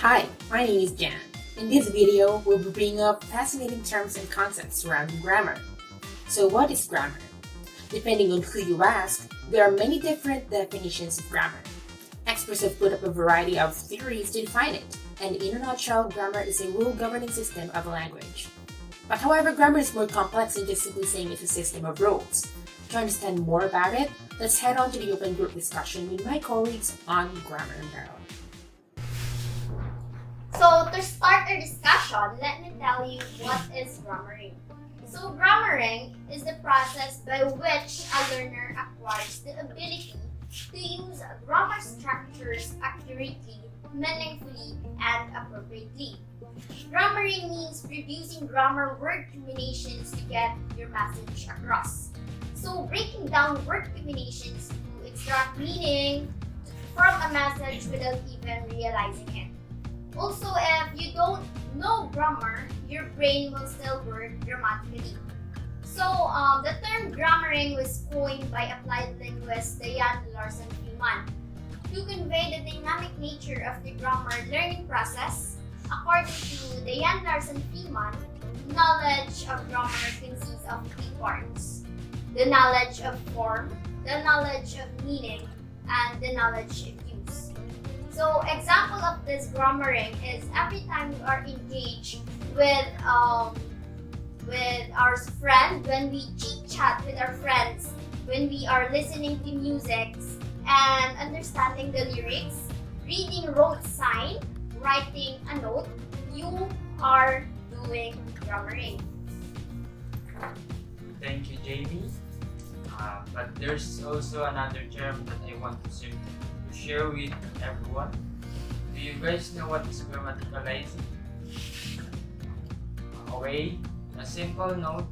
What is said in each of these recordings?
Hi, my name is Jan. In this video, we'll be bringing up fascinating terms and concepts surrounding grammar. So what is grammar? Depending on who you ask, there are many different definitions of grammar. Experts have put up a variety of theories to define it, and in a nutshell, grammar is a rule governing system of a language. But however, grammar is more complex than just simply saying it's a system of rules. To understand more about it, let's head on to the open group discussion with my colleagues on Grammar in Barrel. So to start our discussion, let me tell you what is grammaring. So grammaring is the process by which a learner acquires the ability to use grammar structures accurately, meaningfully, and appropriately. Grammaring means producing grammar word combinations to get your message across. So breaking down word combinations to extract meaning from a message without even realizing it. Also, if you don't know grammar, your brain will still work grammatically. So, the term grammaring was coined by applied linguist Diane Larson-Freeman to convey the dynamic nature of the grammar learning process. According to Diane Larson-Freeman, knowledge of grammar consists of three parts: the knowledge of form, the knowledge of meaning, and the knowledge of use. So, example of this grammaring is every time we are engaged with our friend, when we chit-chat with our friends, when we are listening to music and understanding the lyrics, reading rote sign, writing a note, you are doing grammaring. Thank you, Jamie. But there's also another term that I want to share with everyone. Do you guys know what is grammaticalizing? Okay, in a simple note,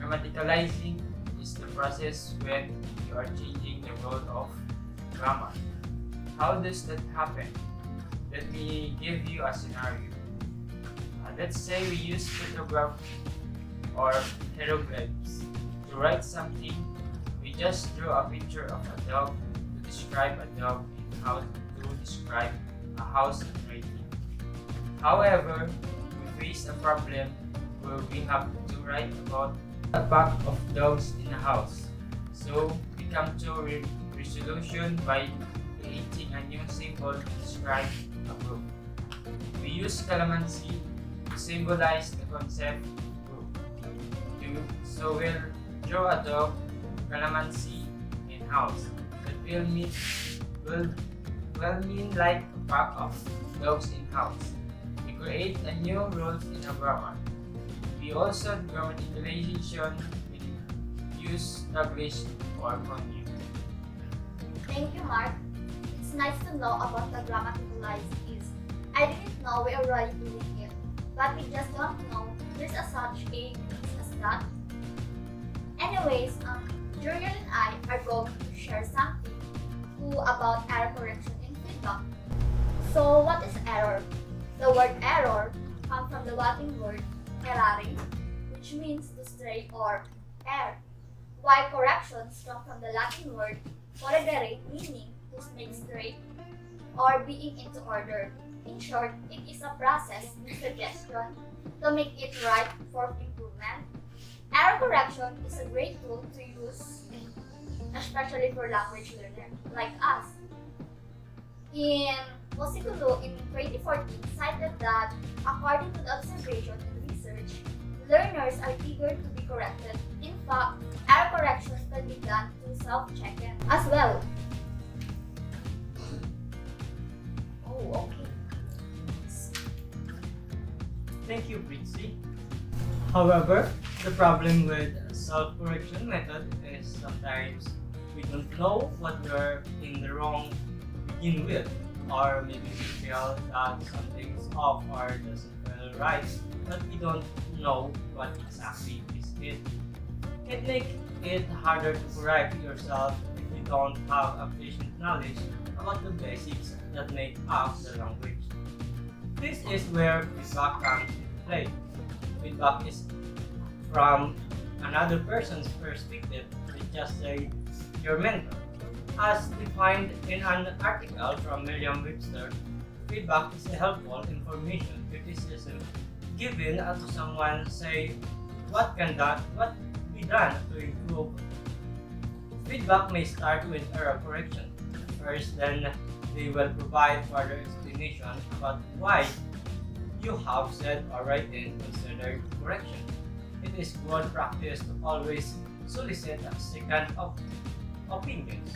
grammaticalizing is the process when you are changing the role of grammar. How does that happen? Let me give you a scenario. Let's say we use photograph or hieroglyphs to write something. We just draw a picture of a dog to describe a dog and how to describe a house in writing. However, we face a problem where we have to write about a pack of dogs in a house. So we come to a resolution by creating a new symbol to describe a group. We use calamansi to symbolize the concept group. So we'll draw a dog, calamansi, and house. That will mean like a pack of dogs in house. We create a new rules in a grammar. We also do grammaticalization when use English or conjugate. Thank you, Mark. It's nice to know about the grammaticalizing is. I didn't know we were already doing it, but we just don't know there's a such a as that. Anyways, Julian and I are going to share something about error correction and feedback. So, what is error? The word error comes from the Latin word errare, which means to stray or err, while corrections come from the Latin word corregere, meaning to make straight or being into order. In short, it is a process and suggestion to make it right for improvement. Error correction is a great tool to use, especially for language learners like us. In Posikulo in 2014 cited that according to the observation and research, learners are eager to be corrected. In fact, error corrections can be done through self-checking as well. Oh, okay. Thank you, Brincy. However, the problem with self-correction method is sometimes we don't know what we're in the wrong to begin with, or maybe we feel that something's off or doesn't feel right, but we don't know what exactly is it. It can make it harder to correct yourself if you don't have sufficient knowledge about the basics that make up the language. This is where feedback comes into play. Feedback is from another person's perspective, just say your mentor. As defined in an article from Merriam-Webster, feedback is a helpful information criticism given to someone say what be done to improve. Feedback may start with error correction. First, then they will provide further explanation about why you have said or written considered correction. It is good practice to always solicit a second opinions.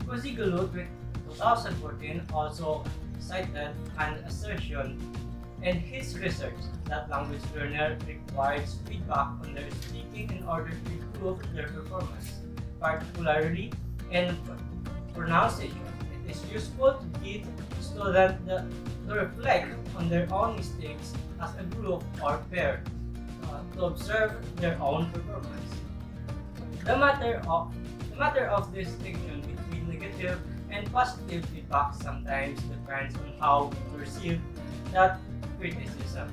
Coincidental with 2014 also cited an assertion in his research that language learner requires feedback on their speaking in order to improve their performance, particularly in pronunciation. It is useful to give students to reflect on their own mistakes as a group or pair to observe their own performance. The matter of distinction between negative and positive feedback sometimes depends on how we perceive that criticism.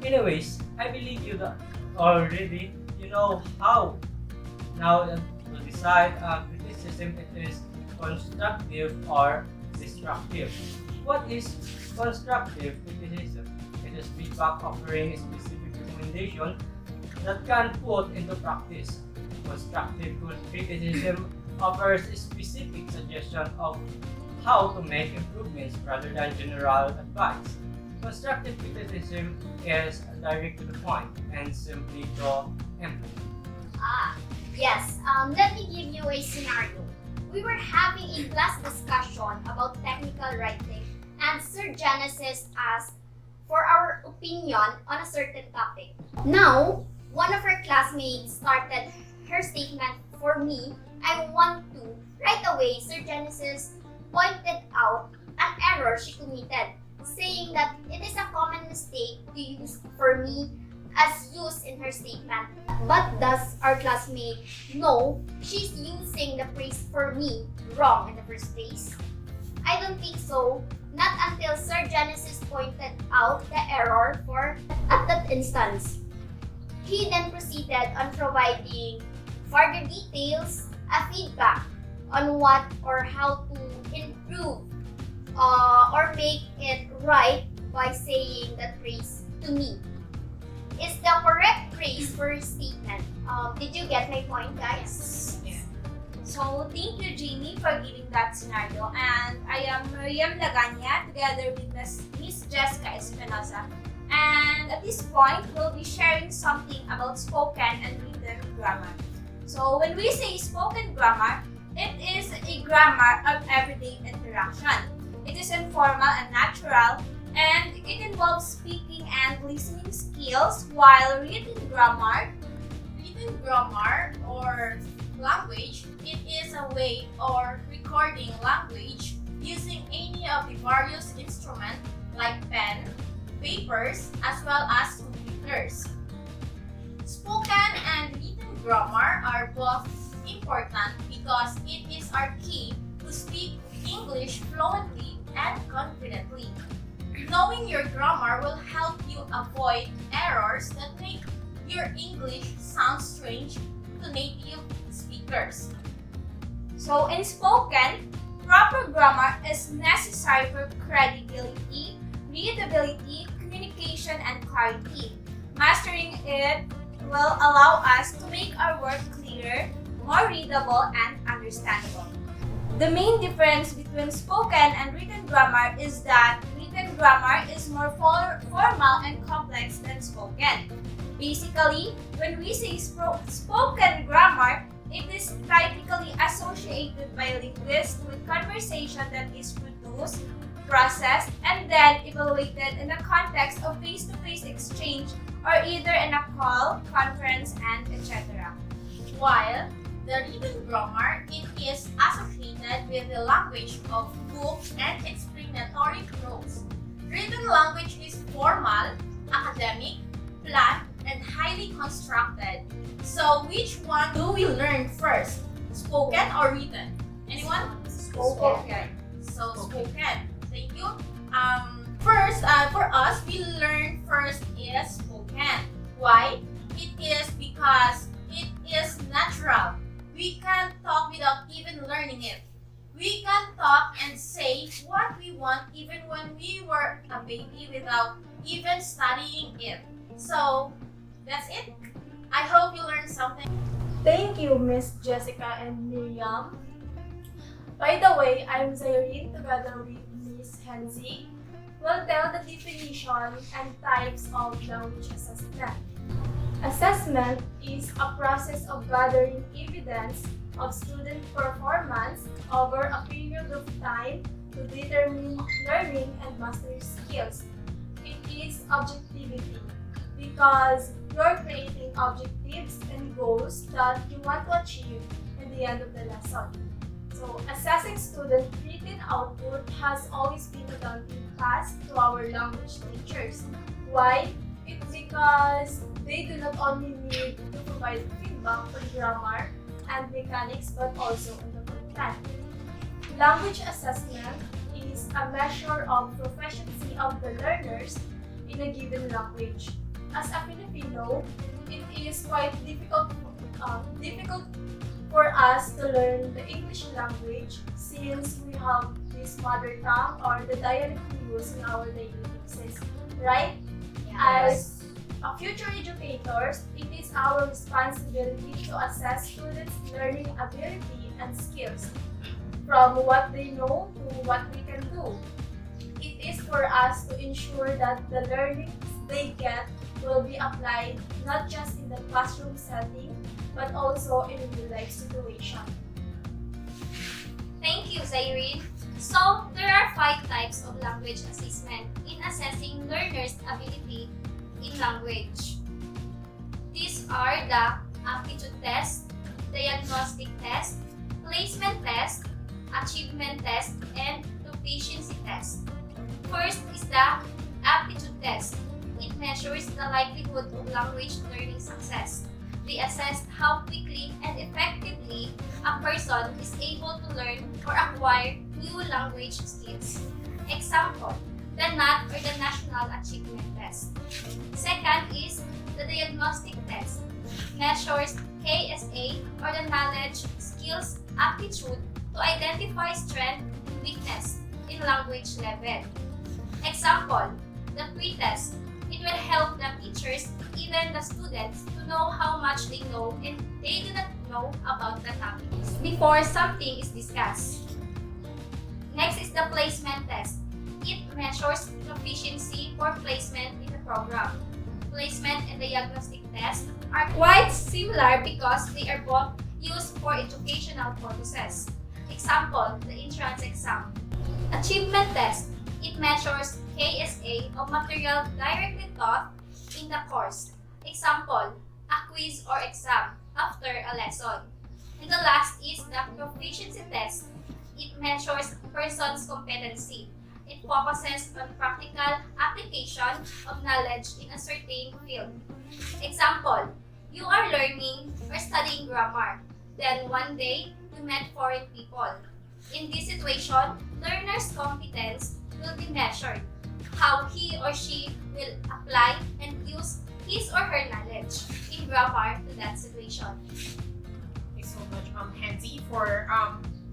Anyways, I believe you already know how now to decide criticism it is constructive or destructive. What is constructive criticism? It is feedback offering a specific recommendation that can put into practice. Constructive criticism offers a specific suggestion of how to make improvements rather than general advice. Constructive criticism is direct to the point and simply to empathy. Yes. Let me give you a scenario. We were having a class discussion about technical writing, and Sir Genesis asked for our opinion on a certain topic. Now, one of our classmates started her statement for me. I want to. Right away, Sir Genesis pointed out an error she committed, saying that it is a common mistake to use for me as used in her statement. But does our classmate know she's using the phrase for me wrong in the first place? I don't think so. Not until Sir Genesis pointed out the error at that instance. He then proceeded on providing further details, a feedback on what or how to improve or make it right by saying that phrase to me. Is the correct phrase for his statement. Did you get my point, guys? Yeah. So, thank you, Jamie, for giving that scenario. And I am Miriam Laganya together with Miss Jessica Espinosa. And at this point, we'll be sharing something about spoken and written grammar. So, when we say spoken grammar, it is a grammar of everyday interaction. It is informal and natural, and it involves speaking and listening skills, while written grammar or language, it is a way or recording language using any of the various instruments like pen, papers, as well as computers. Spoken and written grammar are both important because it is our key to speak English fluently and confidently. Knowing your grammar will help you avoid errors that make your English sound strange to native speakers. So, in spoken, proper grammar is necessary for credibility, readability, communication, and clarity. Mastering it will allow us to make our work clearer, more readable, and understandable. The main difference between spoken and written grammar is that written grammar is more formal and complex than spoken. Basically, when we say spoken grammar, it is typically associated by linguists with conversation that is produced, processed, and then evaluated in the context of face-to-face exchange or either in a call, conference, and etc. While the written grammar, it is associated with the language of books and explanatory prose. Written language is formal, academic, planned, and highly constructed. So which one do we learn first? Spoken or written? Anyone? Spoken. So spoken. Thank you. First, for us, we learn first is spoken. Why? It is because it is natural. We can talk without even learning it. We can talk and say what we want even when when we were a baby without even studying it. So, that's it. I hope you learned something. Thank you, Miss Jessica and Miriam. By the way, I'm Zairine together with Miss Henzi. We'll tell the definition and types of language assessment. Assessment is a process of gathering evidence of student performance over a period of time to determine learning and mastery skills. It is objectivity because you're creating objectives and goals that you want to achieve at the end of the lesson. So, assessing student written output has always been a daunting task to our language teachers. Why? It's because they do not only need to provide feedback on grammar and mechanics but also on the content. Language assessment is a measure of proficiency of the learners in a given language. As a Filipino, it is quite difficult for us to learn the English language since we have this mother tongue or the dialect we use in our daily basis, right? As future educators, it is our responsibility to assess students' learning ability and skills, from what they know to what we can do. It is for us to ensure that the learnings they get will be applied not just in the classroom setting, but also in a real-life situation. Thank you, Zairine. So, there are 5 types of language assessment in assessing learners' ability in language. These are the aptitude test, diagnostic test, placement test, achievement test, and proficiency test. First is the aptitude test. It measures the likelihood of language learning success. They assess how quickly and effectively a person is able to learn or acquire new language skills. Example, the NAT or the National Achievement Test. Second is the diagnostic test. Measures KSA or the knowledge, skills, aptitude to identify strength and weakness in language level. Example, the pre-test. It will help the teachers, even the students, to know how much they know and they do not know about the topic before something is discussed. Next is the placement test. It measures proficiency for placement in the program. Placement and diagnostic test are quite similar because they are both used for educational purposes. Example, the entrance exam. Achievement test. It measures KSA of material directly taught in the course. Example, a quiz or exam after a lesson. And the last is the proficiency test. It measures a person's competency. It focuses on practical application of knowledge in a certain field. Example, you are learning or studying grammar. Then one day, you met foreign people. In this situation, learner's competence will be measured. How he or she will apply and use his or her knowledge in grammar to that situation. Thank you so much, Henzi, for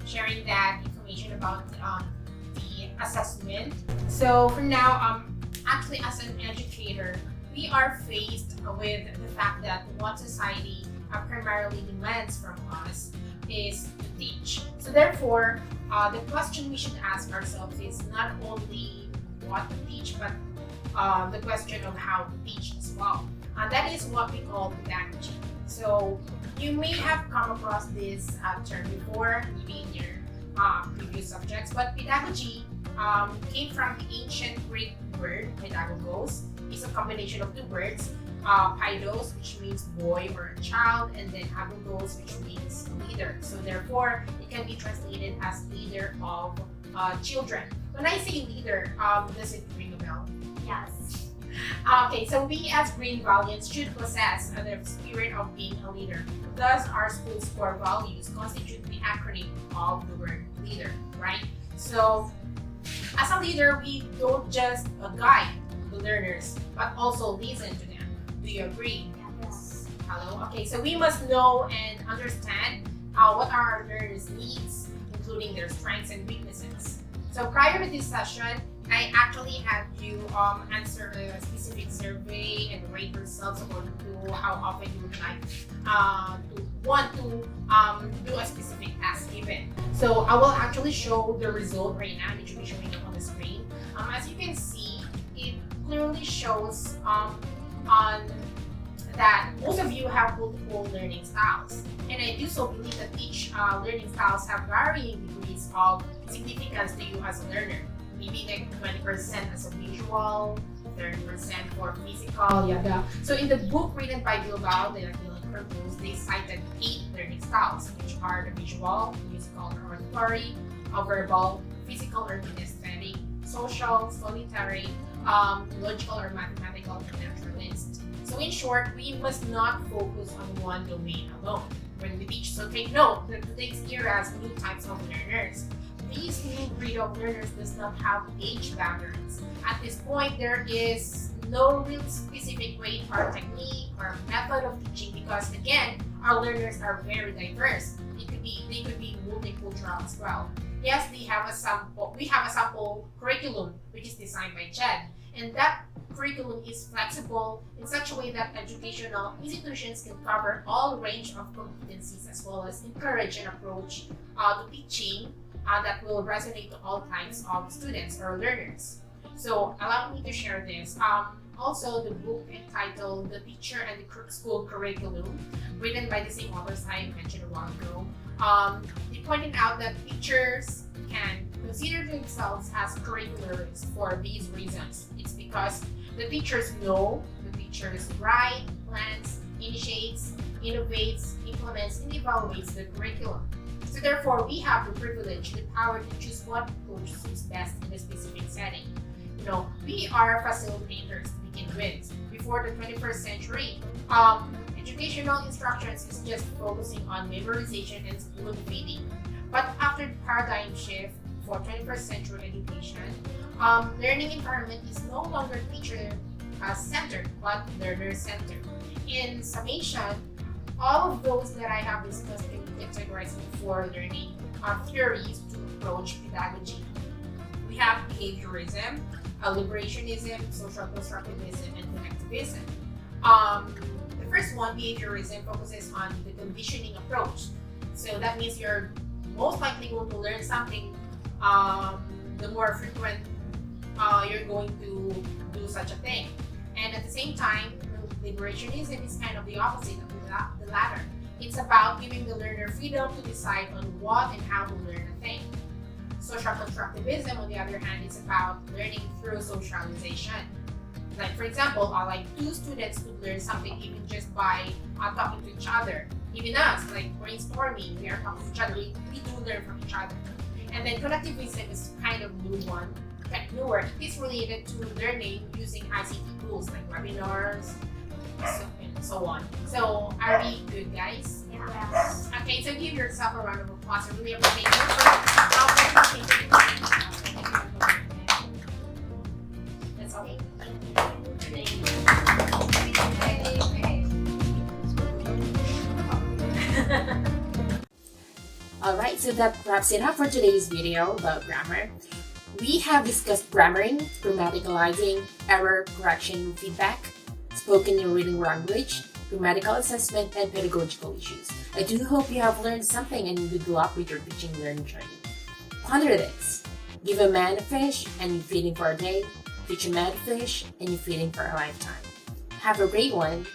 sharing that information about the assessment. So for now, actually as an educator, we are faced with the fact that what society primarily demands from us is to teach. So therefore, the question we should ask ourselves is not only what to teach, but the question of how to teach as well. And that is what we call pedagogy. So you may have come across this term before, maybe in your previous subjects, but pedagogy came from the ancient Greek word pedagogos. It's a combination of 2 words, paidos, which means boy or a child, and then agogos, which means leader. So therefore, it can be translated as leader of children. When I say leader, does it ring a bell? Yes. Okay, so we as Green Valiants should possess the spirit of being a leader. Thus, our school's core values constitute the acronym of the word leader, right? So, as a leader, we don't just guide the learners, but also listen to them. Do you agree? Yes. Hello? Okay, so we must know and understand what are our learners' needs, including their strengths and weaknesses. So prior to this session, I actually had you answer a specific survey and rate yourselves according to how often you would like to want to do a specific task given. So I will actually show the result right now, which will be showing up on the screen. As you can see, it clearly shows on that most of you have multiple learning styles. And I do so believe that each learning styles have varying degrees of significance to you as a learner. Maybe like 20% as a visual, 30% for physical, yada. So in the book written by Bilbao, the Purpose, they cited 8 learning styles, which are the visual, musical or auditory, verbal, physical or kinesthetic, social, solitary, logical or mathematical, and naturalist. So in short, we must not focus on one domain alone when we teach. So take note that today's era has new types of learners. These new breed of learners does not have age boundaries. At this point, there is no real specific way or technique or method of teaching because again, our learners are very diverse. They could be multicultural as well. Yes, we have a sample curriculum which is designed by JED, and that curriculum is flexible in such a way that educational institutions can cover all range of competencies as well as encourage an approach to teaching that will resonate to all kinds of students or learners. So allow me to share this. Also, the book entitled The Teacher and the School Curriculum, written by the same authors I mentioned a while ago, they pointed out that teachers can consider themselves as curricularists for these reasons. It's because the teachers know, the teachers write, plans, initiates, innovates, implements, and evaluates the curriculum. So therefore, we have the privilege, the power to choose what approach suits best in a specific setting. We are facilitators to begin with. Before the 21st century, educational instructions is just focusing on memorization and spoon feeding. But after the paradigm shift for 21st century education, learning environment is no longer teacher-centered, but learner-centered. In summation, all of those that I have discussed can be categorized into 4 learning theories to approach pedagogy. We have behaviorism, liberationism, social constructivism, and connectivism. The first one, behaviorism, focuses on the conditioning approach. So that means you're most likely going to learn something the more frequent you're going to do such a thing. And at the same time, liberationism is kind of the opposite of the latter. It's about giving the learner freedom to decide on what and how to learn a thing. Social constructivism, on the other hand, is about learning through socialization. Like for example, like 2 students could learn something even just by talking to each other. Even us, like brainstorming, we are talking to each other. We do learn from each other. And then connectivism is kind of newer. It is related to learning using ICT tools like webinars, and so on. So are we good, guys? Yes. Okay, so give yourself a round of applause. I really appreciate you. That's all. Alright, so that wraps it up for today's video about grammar. We have discussed grammaring, grammaticalizing, error correction feedback, spoken and written language, grammatical assessment, and pedagogical issues. I do hope you have learned something and good luck with your teaching learning journey. Ponder this. Give a man a fish and you feed him for a day. Teach a man to fish and you feed him for a lifetime. Have a great one.